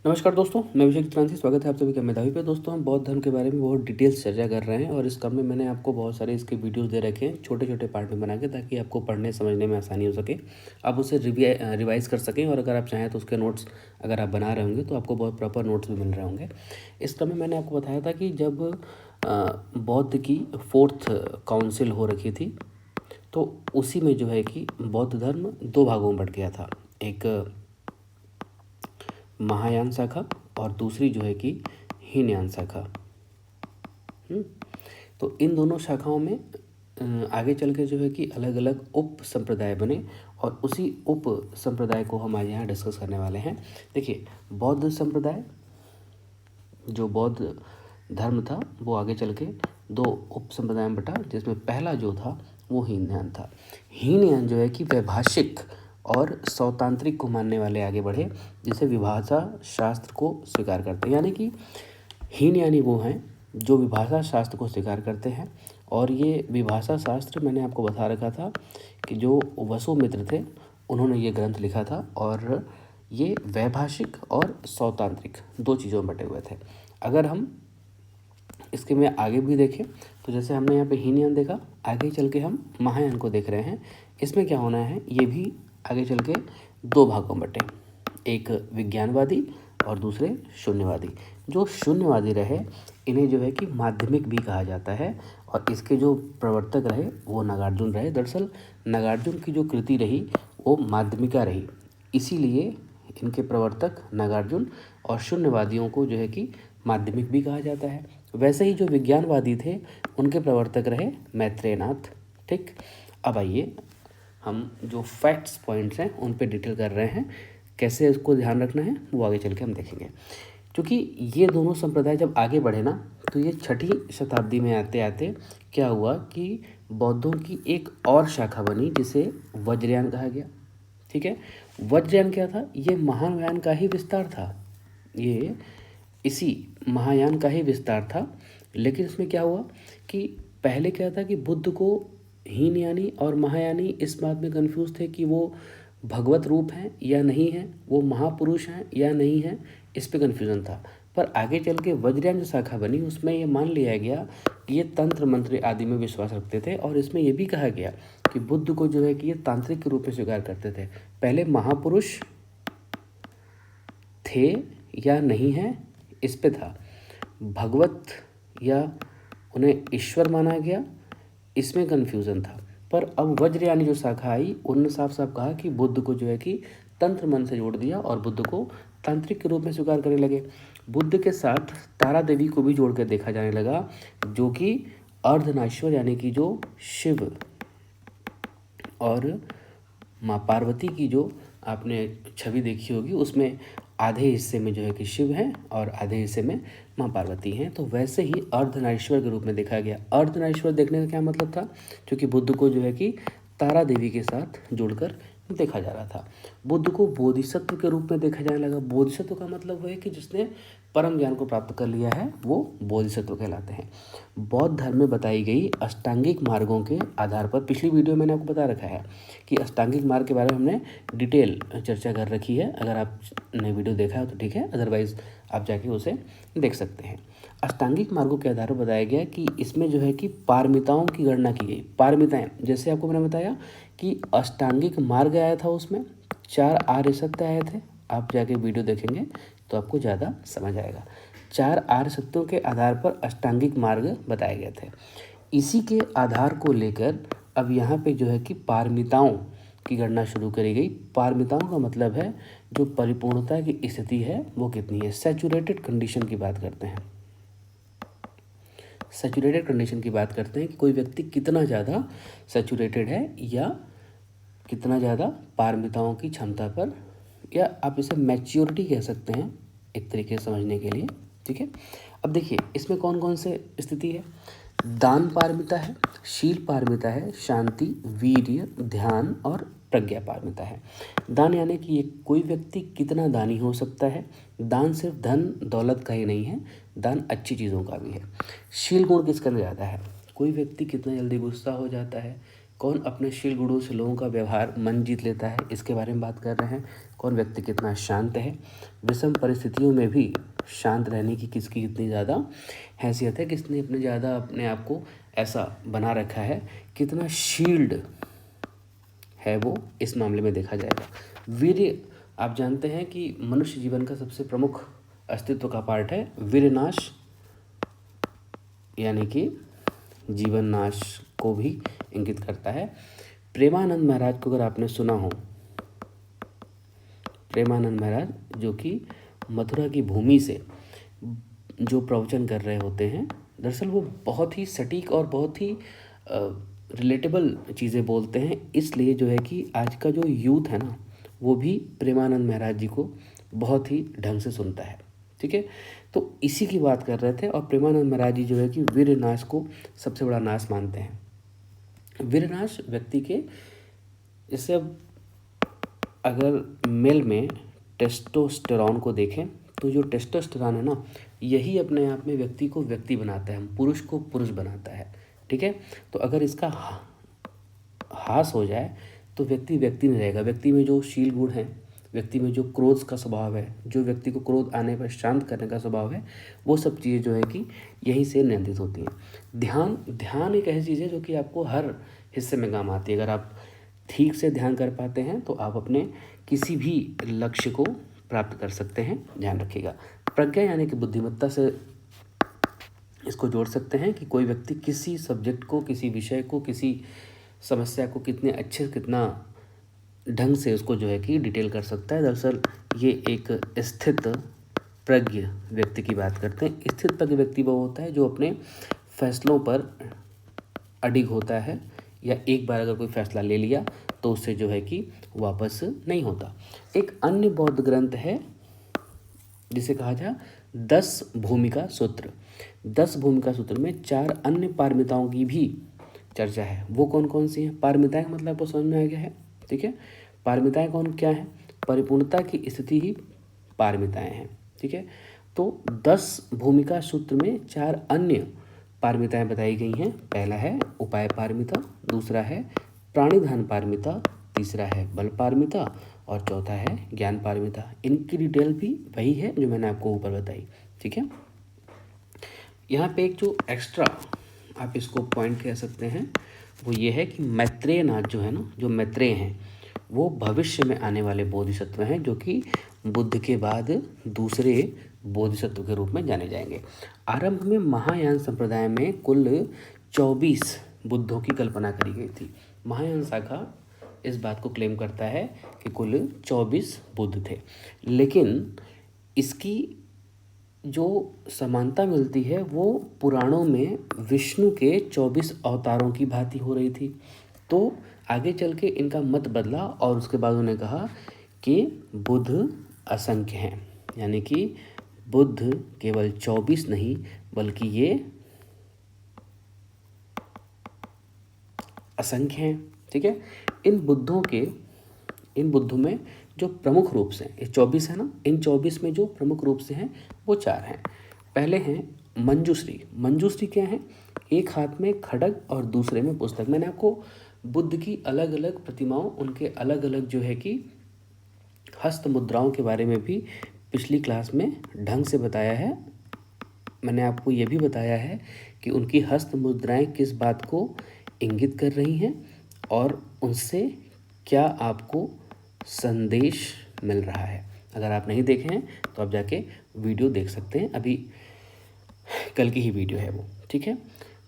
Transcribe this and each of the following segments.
नमस्कार दोस्तों, मैं अभिषेक चित्रांशी। स्वागत है आप सभी का मेधावी पे। दोस्तों, हम बौद्ध धर्म के बारे में बहुत डिटेल्स चर्चा कर रहे हैं और इस क्रम में मैंने आपको बहुत सारे इसके वीडियोस दे रखे हैं छोटे छोटे पार्ट में बना के, ताकि आपको पढ़ने समझने में आसानी हो सके, आप उसे रिवाइज कर सकें और अगर आप चाहें तो उसके नोट्स अगर आप बना रहे होंगे तो आपको बहुत प्रॉपर नोट्स भी मिल रहे होंगे। इस क्रम में मैंने आपको बताया था कि जब बौद्ध की 4th काउंसिल हो रखी थी तो उसी में जो है कि बौद्ध धर्म दो भागों में बँट गया था। एक महायान शाखा और दूसरी जो है कि हीनयान शाखा। तो इन दोनों शाखाओं में आगे चल के जो है कि अलग अलग उप संप्रदाय बने और उसी उप संप्रदाय को हम आज यहाँ डिस्कस करने वाले हैं। देखिए, बौद्ध संप्रदाय, जो बौद्ध धर्म था, वो आगे चल के दो उप संप्रदाय में बटा, जिसमें पहला जो था वो हीनयान था। हीनयान जो है कि वैभाषिक और सौतांत्रिक को मानने वाले आगे बढ़े, जिसे विभाषा शास्त्र को स्वीकार करते हैं। यानी कि हीनयानी वो हैं जो विभाषा शास्त्र को स्वीकार करते हैं। और ये विभाषा शास्त्र मैंने आपको बता रखा था कि जो वसुमित्र थे उन्होंने ये ग्रंथ लिखा था, और ये वैभाषिक और सौतांत्रिक दो चीज़ों में बटे हुए थे। अगर हम इसके में आगे भी देखें तो जैसे हमने यहाँ पे हीनयान देखा, आगे चल के हम महायान को देख रहे हैं। इसमें क्या होना है, ये भी आगे चल के दो भागों में बटे, एक विज्ञानवादी और दूसरे शून्यवादी। जो शून्यवादी रहे इन्हें जो है कि माध्यमिक भी कहा जाता है, और इसके जो प्रवर्तक रहे वो नागार्जुन रहे। दरअसल नागार्जुन की जो कृति रही वो माध्यमिका रही, इसीलिए इनके प्रवर्तक नागार्जुन, और शून्यवादियों को जो है कि माध्यमिक भी कहा जाता है। वैसे ही जो विज्ञानवादी थे उनके प्रवर्तक रहे मैत्रेयनाथ। ठीक, अब आइए हम जो फैक्ट्स पॉइंट्स हैं उन पे डिटेल कर रहे हैं, कैसे इसको ध्यान रखना है वो आगे चल के हम देखेंगे। क्योंकि ये दोनों संप्रदाय जब आगे बढ़े ना, तो ये 6ठी शताब्दी में आते आते क्या हुआ कि बौद्धों की एक और शाखा बनी जिसे वज्रयान कहा गया। ठीक है, वज्रयान क्या था, ये महायान का ही विस्तार था। ये इसी महायान का ही विस्तार था। लेकिन इसमें क्या हुआ कि पहले क्या था कि बुद्ध को हीनयानी और महायानी इस बात में कंफ्यूज थे कि वो भगवत रूप हैं या नहीं हैं, वो महापुरुष हैं या नहीं हैं, इस पे कन्फ्यूज़न था। पर आगे चल के वज्रयान जो शाखा बनी उसमें ये मान लिया गया कि ये तंत्र मंत्र आदि में विश्वास रखते थे, और इसमें ये भी कहा गया कि बुद्ध को जो है कि ये तांत्रिक के रूप में स्वीकार करते थे। पहले महापुरुष थे या नहीं हैं इस पे था, भगवत या उन्हें ईश्वर माना गया, इसमें कन्फ्यूज़न था। पर अब वज्रयानी जो शाखा आई उन्होंने साफ साफ कहा कि बुद्ध को जो है कि तंत्र मन से जोड़ दिया और बुद्ध को तांत्रिक के रूप में स्वीकार करने लगे। बुद्ध के साथ तारा देवी को भी जोड़ कर देखा जाने लगा, जो कि अर्धनारीश्वर यानी कि जो शिव और माँ पार्वती की जो आपने छवि देखी होगी, उसमें आधे हिस्से में जो है कि शिव हैं और आधे हिस्से में माँ पार्वती हैं। तो वैसे ही अर्धनारीश्वर के रूप में देखा गया। अर्धनारीश्वर देखने का क्या मतलब था, क्योंकि बुद्ध को जो है कि तारा देवी के साथ जोड़कर देखा जा रहा था। बुद्ध को बोधिसत्व के रूप में देखा जाने लगा। बोधिसत्व का मतलब है कि जिसने परम ज्ञान को प्राप्त कर लिया है वो बोधिसत्व कहलाते हैं। बौद्ध धर्म में बताई गई अष्टांगिक मार्गों के आधार पर, पिछली वीडियो मैंने आपको बता रखा है कि अष्टांगिक मार्ग के बारे में हमने डिटेल चर्चा कर रखी है। अगर आपने वीडियो देखा है तो ठीक है, अदरवाइज़ आप जाके उसे देख सकते हैं। अष्टांगिक मार्गों के आधार पर बताया गया कि इसमें जो है कि पारमिताओं की गणना की गई। पारमिताएं, जैसे आपको मैंने बताया कि अष्टांगिक मार्ग आया था, उसमें 4 आर्य सत्य आए थे। आप जाके वीडियो देखेंगे तो आपको ज़्यादा समझ आएगा। 4 आर्य सत्यों के आधार पर अष्टांगिक मार्ग बताए गए थे। इसी के आधार को लेकर अब यहाँ पे जो है कि पारमिताओं की गणना शुरू करी गई। पारमिताओं का मतलब है जो परिपूर्णता की स्थिति है वो कितनी है, सैचुरेटेड कंडीशन की बात करते हैं। सैचुरेटेड कंडीशन की बात करते हैं कि कोई व्यक्ति कितना ज़्यादा सैचुरेटेड है या कितना ज़्यादा पारमिताओं की क्षमता पर, या आप इसे मैच्योरिटी कह सकते हैं एक तरीके से समझने के लिए। ठीक है, अब देखिए इसमें कौन कौन से स्थिति है। दान पारमिता है, शील पारमिता है, शांति, वीर्य, ध्यान और प्रज्ञा पारमिता है। दान यानी कि ये कोई व्यक्ति कितना दानी हो सकता है। दान सिर्फ धन दौलत का ही नहीं है, दान अच्छी चीज़ों का भी है। शील गुण किसके अंदर ज़्यादा है, कोई व्यक्ति कितना जल्दी गुस्सा हो जाता है, कौन अपने शील गुणों से लोगों का व्यवहार मन जीत लेता है, इसके बारे में बात कर रहे हैं। कौन व्यक्ति कितना शांत है, विषम परिस्थितियों में भी शांत रहने की किसकी कितनी ज़्यादा हैसियत है, किसने अपने आप को ऐसा बना रखा है, कितना शील्ड है वो इस मामले में देखा जाएगा। वीर्य, आप जानते हैं कि मनुष्य जीवन का सबसे प्रमुख अस्तित्व का पार्ट है वीरनाश, यानी कि जीवन नाश को भी इंगित करता है। प्रेमानंद महाराज को अगर आपने सुना हो, प्रेमानंद महाराज जो कि मथुरा की भूमि से जो प्रवचन कर रहे होते हैं, दरअसल वो बहुत ही सटीक और बहुत ही रिलेटेबल चीज़ें बोलते हैं, इसलिए जो है कि आज का जो यूथ है ना, वो भी प्रेमानंद महाराज जी को बहुत ही ढंग से सुनता है। ठीक है, तो इसी की बात कर रहे थे। और प्रेमानंद महाराज जी जो है कि वीरनाश को सबसे बड़ा नाश मानते हैं। वीरनाश व्यक्ति के, जैसे अब अगर मेल में टेस्टोस्टेरॉन को देखें तो जो टेस्टोस्टेरॉन है ना, यही अपने आप में व्यक्ति को व्यक्ति बनाता है, पुरुष को पुरुष बनाता है। ठीक है, तो अगर इसका ह्रास हो जाए तो व्यक्ति व्यक्ति नहीं रहेगा। व्यक्ति में जो शील गुण है, व्यक्ति में जो क्रोध का स्वभाव है, जो व्यक्ति को क्रोध आने पर शांत करने का स्वभाव है, वो सब चीज़ें जो है कि यहीं से नियंत्रित होती हैं। ध्यान एक ऐसी चीज़ है जो कि आपको हर हिस्से में काम आती है। अगर आप ठीक से ध्यान कर पाते हैं तो आप अपने किसी भी लक्ष्य को प्राप्त कर सकते हैं, ध्यान रखिएगा। प्रज्ञा यानी कि बुद्धिमत्ता से इसको जोड़ सकते हैं कि कोई व्यक्ति किसी सब्जेक्ट को, किसी विषय को, किसी समस्या को कितने अच्छे, कितना ढंग से उसको जो है कि डिटेल कर सकता है। दरअसल ये एक स्थित प्रज्ञ व्यक्ति की बात करते हैं। स्थित प्रज्ञ व्यक्ति वो होता है जो अपने फैसलों पर अडिग होता है, या एक बार अगर कोई फैसला ले लिया तो उससे जो है कि वापस नहीं होता। एक अन्य बौद्ध ग्रंथ है जिसे कहा जाए 10 भूमिका सूत्र। 10 भूमिका सूत्र में 4 अन्य पारमिताओं की भी चर्चा है। वो कौन कौन सी हैं? पारमिताएं का मतलब आपको समझ में आ गया है। ठीक है, पारमिताएं कौन क्या है? परिपूर्णता की स्थिति ही पारमिताएं हैं। ठीक है, तो 10 भूमिका सूत्र में 4 अन्य पारमिताएं बताई गई हैं। पहला है उपाय पारमिता, दूसरा है प्राणिधान पारमिता, तीसरा है बल पारमिता और चौथा है ज्ञान पारमिता। इनकी डिटेल भी वही है जो मैंने आपको ऊपर बताई। ठीक है, यहाँ पे एक जो एक्स्ट्रा आप इसको पॉइंट कह सकते हैं वो ये है कि मैत्रेय नाथ जो है ना, जो मैत्रेय हैं वो भविष्य में आने वाले बोधिसत्व हैं, जो कि बुद्ध के बाद दूसरे बोधिसत्व के रूप में जाने जाएंगे। आरंभ में महायान संप्रदाय में कुल 24 बुद्धों की कल्पना करी गई थी। महायान शाखा इस बात को क्लेम करता है कि कुल 24 बुद्ध थे, लेकिन इसकी जो समानता मिलती है वो पुराणों में विष्णु के 24 अवतारों की भांति हो रही थी। तो आगे चल के इनका मत बदला और उसके बाद उन्होंने कहा कि बुद्ध असंख्य हैं, यानी कि बुद्ध केवल 24 नहीं बल्कि ये असंख्य हैं। ठीक है, इन बुद्धों में जो प्रमुख रूप से, ये 24 है ना, इन 24 में जो प्रमुख रूप से हैं वो 4 हैं। पहले हैं मंजूश्री। मंजूश्री क्या है? एक हाथ में खड्ग और दूसरे में पुस्तक। मैंने आपको बुद्ध की अलग अलग प्रतिमाओं, उनके अलग अलग जो है कि हस्त मुद्राओं के बारे में भी पिछली क्लास में ढंग से बताया है। मैंने आपको ये भी बताया है कि उनकी हस्त मुद्राएं किस बात को इंगित कर रही हैं और उनसे क्या आपको संदेश मिल रहा है। अगर आप नहीं देखे हैं तो आप जाके वीडियो देख सकते हैं, अभी कल की ही वीडियो है वो। ठीक है,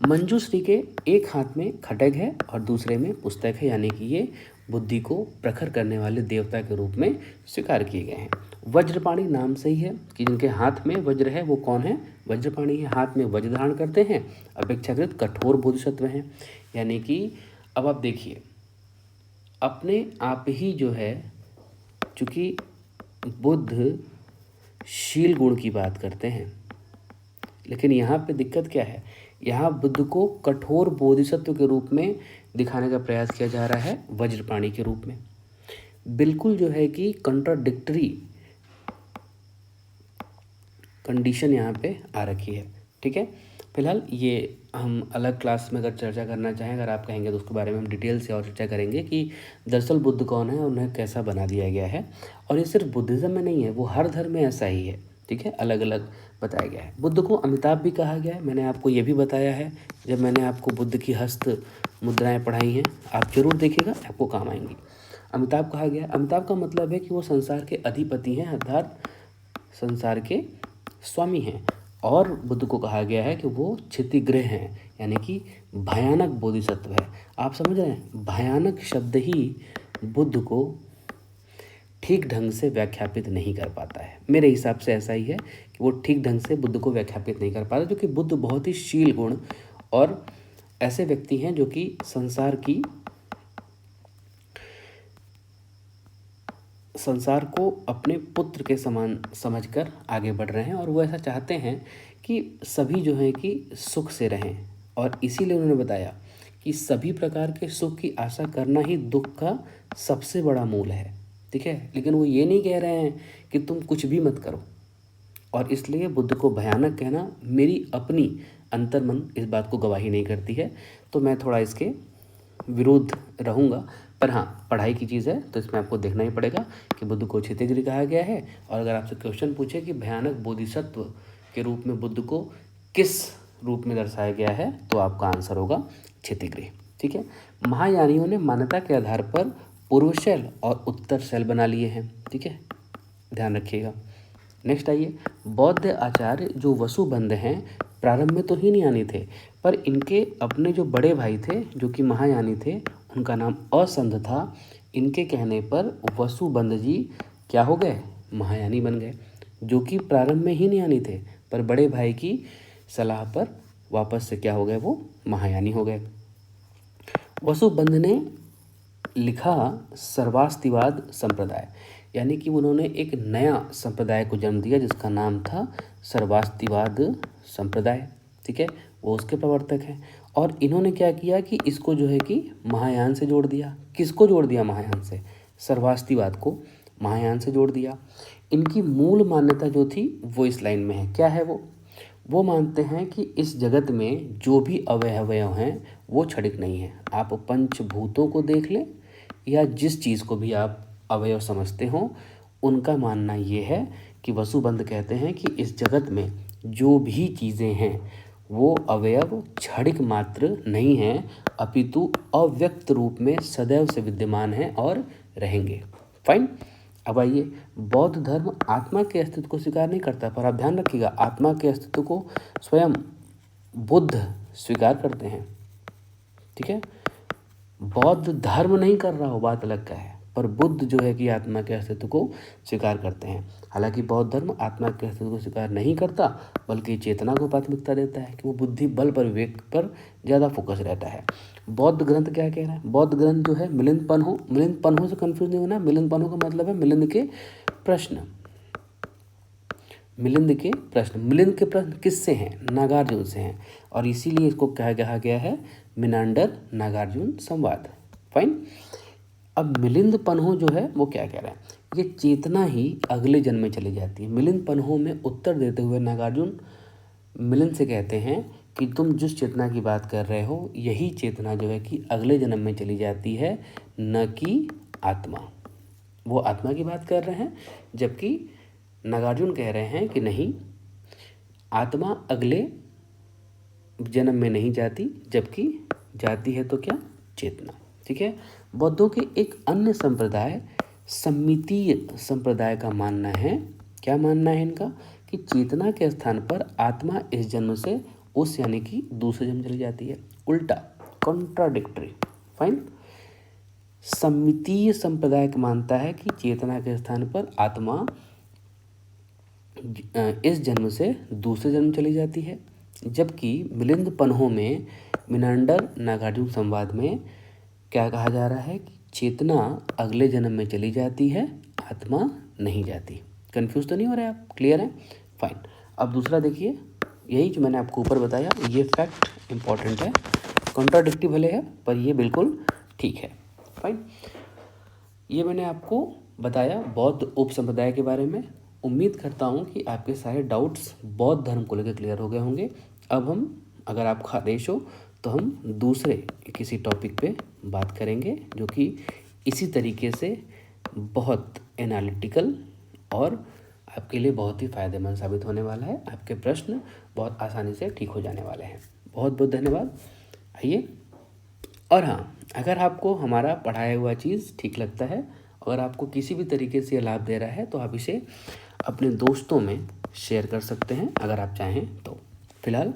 मंजूश्री के एक हाथ में खड्ग है और दूसरे में पुस्तक है, यानी कि ये बुद्धि को प्रखर करने वाले देवता के रूप में स्वीकार किए गए हैं। वज्रपाणी नाम से ही है कि जिनके हाथ में वज्र है वो कौन है? वज्रपाणी है, हाथ में वज्र धारण करते हैं, अपेक्षाकृत कठोर बोधिसत्व हैं। यानी कि अब आप देखिए, अपने आप ही जो है, चूँकि बुद्ध शील गुण की बात करते हैं, लेकिन यहाँ पे दिक्कत क्या है? यहाँ बुद्ध को कठोर बोधिसत्व के रूप में दिखाने का प्रयास किया जा रहा है, वज्रपाणी के रूप में। बिल्कुल जो है कि कंट्राडिक्टरी कंडीशन यहाँ पे आ रखी है। ठीक है, फिलहाल ये हम अलग क्लास में अगर चर्चा करना चाहें, अगर आप कहेंगे तो उसके बारे में हम डिटेल से और चर्चा करेंगे कि दरअसल बुद्ध कौन है, उन्हें कैसा बना दिया गया है। और ये सिर्फ बुद्धिज़्म में नहीं है, वो हर धर्म में ऐसा ही है, ठीक है, अलग अलग बताया गया है। बुद्ध को अमिताभ भी कहा गया है, मैंने आपको ये भी बताया है जब मैंने आपको बुद्ध की हस्त मुद्राएँ पढ़ाई हैं, आप जरूर देखिएगा, आपको काम आएंगी। अमिताभ कहा गया, अमिताभ का मतलब है कि वो संसार के अधिपति हैं, अर्थात संसार के स्वामी हैं। और बुद्ध को कहा गया है कि वो क्षतिग्रह हैं, यानी कि भयानक बोधिसत्व है। आप समझ रहे हैं, भयानक शब्द ही बुद्ध को ठीक ढंग से व्याख्यापित नहीं कर पाता है। मेरे हिसाब से ऐसा ही है कि वो ठीक ढंग से बुद्ध को व्याख्यापित नहीं कर पाता, क्योंकि बुद्ध बहुत ही शील गुण और ऐसे व्यक्ति हैं जो कि संसार को अपने पुत्र के समान समझकर आगे बढ़ रहे हैं। और वो ऐसा चाहते हैं कि सभी जो हैं कि सुख से रहें, और इसीलिए उन्होंने बताया कि सभी प्रकार के सुख की आशा करना ही दुख का सबसे बड़ा मूल है, ठीक है। लेकिन वो ये नहीं कह रहे हैं कि तुम कुछ भी मत करो, और इसलिए बुद्ध को भयानक कहना मेरी अपनी अंतर्मन इस बात को गवाही नहीं करती है, तो मैं थोड़ा इसके विरुद्ध रहूँगा। पर हाँ, पढ़ाई की चीज़ है तो इसमें आपको देखना ही पड़ेगा कि बुद्ध को क्षितिगिरि कहा गया है। और अगर आपसे क्वेश्चन पूछे कि भयानक बोधिसत्व के रूप में बुद्ध को किस रूप में दर्शाया गया है, तो आपका आंसर होगा क्षितिगिरि, ठीक है। महायानियों ने मान्यता के आधार पर पूर्व शैल और उत्तर शैल बना लिए हैं, ठीक है, ध्यान रखिएगा। नेक्स्ट आइए, बौद्ध आचार्य जो वसुबंध हैं प्रारंभ में तो हीनयानी थे, पर इनके अपने जो बड़े भाई थे जो कि महायानी थे, उनका नाम असंध था। इनके कहने पर वसुबंध जी क्या हो गए, महायानी बन गए, जो कि प्रारंभ में हीनयानी थे, पर बड़े भाई की सलाह पर वापस से क्या हो गए, वो महायानी हो गए। वसुबंध ने लिखा सर्वास्तिवाद संप्रदाय, यानी कि उन्होंने एक नया संप्रदाय को जन्म दिया जिसका नाम था सर्वास्तिवाद संप्रदाय, ठीक है, वो उसके प्रवर्तक हैं। और इन्होंने क्या किया कि इसको जो है कि महायान से जोड़ दिया। किसको जोड़ दिया महायान से, सर्वास्तिवाद को महायान से जोड़ दिया। इनकी मूल मान्यता जो थी वो इस लाइन में है, क्या है वो मानते हैं कि इस जगत में जो भी अवयव हैं वो क्षणिक नहीं है। आप पंचभूतों को देख लें या जिस चीज़ को भी आप अवयव समझते हो, उनका मानना ये है कि वसुबंध कहते हैं कि इस जगत में जो भी चीज़ें हैं वो अवयव क्षणिक मात्र नहीं हैं, अपितु अव्यक्त रूप में सदैव से विद्यमान हैं और रहेंगे। फाइन। अब आइए, बौद्ध धर्म आत्मा के अस्तित्व को स्वीकार नहीं करता, पर आप ध्यान रखिएगा आत्मा के अस्तित्व को स्वयं बुद्ध स्वीकार करते हैं, ठीक है। बौद्ध धर्म नहीं कर रहा हो, बात अलग का है, पर बुद्ध जो है कि आत्मा के अस्तित्व को स्वीकार करते हैं। हालांकि बौद्ध धर्म आत्मा के अस्तित्व को स्वीकार नहीं करता, बल्कि चेतना को प्राथमिकता देता है कि वो बुद्धि बल पर विवेक पर ज़्यादा फोकस रहता है। बौद्ध ग्रंथ क्या कह रहा है, बौद्ध ग्रंथ जो है मिलिंद पन्हो से कंफ्यूज नहीं होना। मिलिंद पन्हो का मतलब है मिलिंद के प्रश्न। मिलिंद के प्रश्न किससे हैं, नागार्जुन से हैं, और इसीलिए इसको कहा गया है मिनांडर नागार्जुन संवाद। फाइन। अब मिलिंद पन्हो जो है वो क्या कह रहा है, ये चेतना ही अगले जन्म में चली जाती है। मिलिंद पन्हो में उत्तर देते हुए नागार्जुन मिलिंद से कहते हैं कि तुम जिस चेतना की बात कर रहे हो यही चेतना जो है कि अगले जन्म में चली जाती है, न कि आत्मा। वो आत्मा की बात कर रहे हैं, जबकि नागार्जुन कह रहे हैं कि नहीं, आत्मा अगले जन्म में नहीं जाती, जबकि जाती है तो क्या, चेतना, ठीक है। बौद्धों के एक अन्य संप्रदाय सम्मितीय संप्रदाय का मानना है, क्या मानना है इनका, कि चेतना के स्थान पर आत्मा इस जन्म से उस यानी कि दूसरे जन्म चली जाती है, उल्टा, कॉन्ट्राडिक्टरी। फाइन। सम्मितीय संप्रदाय मानता है कि चेतना के स्थान पर आत्मा इस जन्म से दूसरे जन्म चली जाती है, जबकि मिलिंद पन्हो में मिनांडर नागार्जुन संवाद में क्या कहा जा रहा है कि चेतना अगले जन्म में चली जाती है, आत्मा नहीं जाती। कंफ्यूज तो नहीं हो रहा है आप, क्लियर है। फाइन। अब दूसरा देखिए, यही जो मैंने आपको ऊपर बताया ये फैक्ट इंपॉर्टेंट है, कॉन्ट्राडिक्टिव भले है पर ये बिल्कुल ठीक है। फाइन। ये मैंने आपको बताया बौद्ध उपसंप्रदाय के बारे में। उम्मीद करता हूँ कि आपके सारे डाउट्स बौद्ध धर्म को लेकर क्लियर हो गए होंगे। अब हम, अगर आप खारिश हो तो हम दूसरे किसी टॉपिक पे बात करेंगे जो कि इसी तरीके से बहुत एनालिटिकल और आपके लिए बहुत ही फ़ायदेमंद साबित होने वाला है। आपके प्रश्न बहुत आसानी से ठीक हो जाने वाले हैं। बहुत बहुत धन्यवाद। आइए, और हाँ, अगर आपको हमारा पढ़ाया हुआ चीज़ ठीक लगता है, अगर आपको किसी भी तरीके से लाभ दे रहा है, तो आप इसे अपने दोस्तों में शेयर कर सकते हैं अगर आप चाहें तो। फिलहाल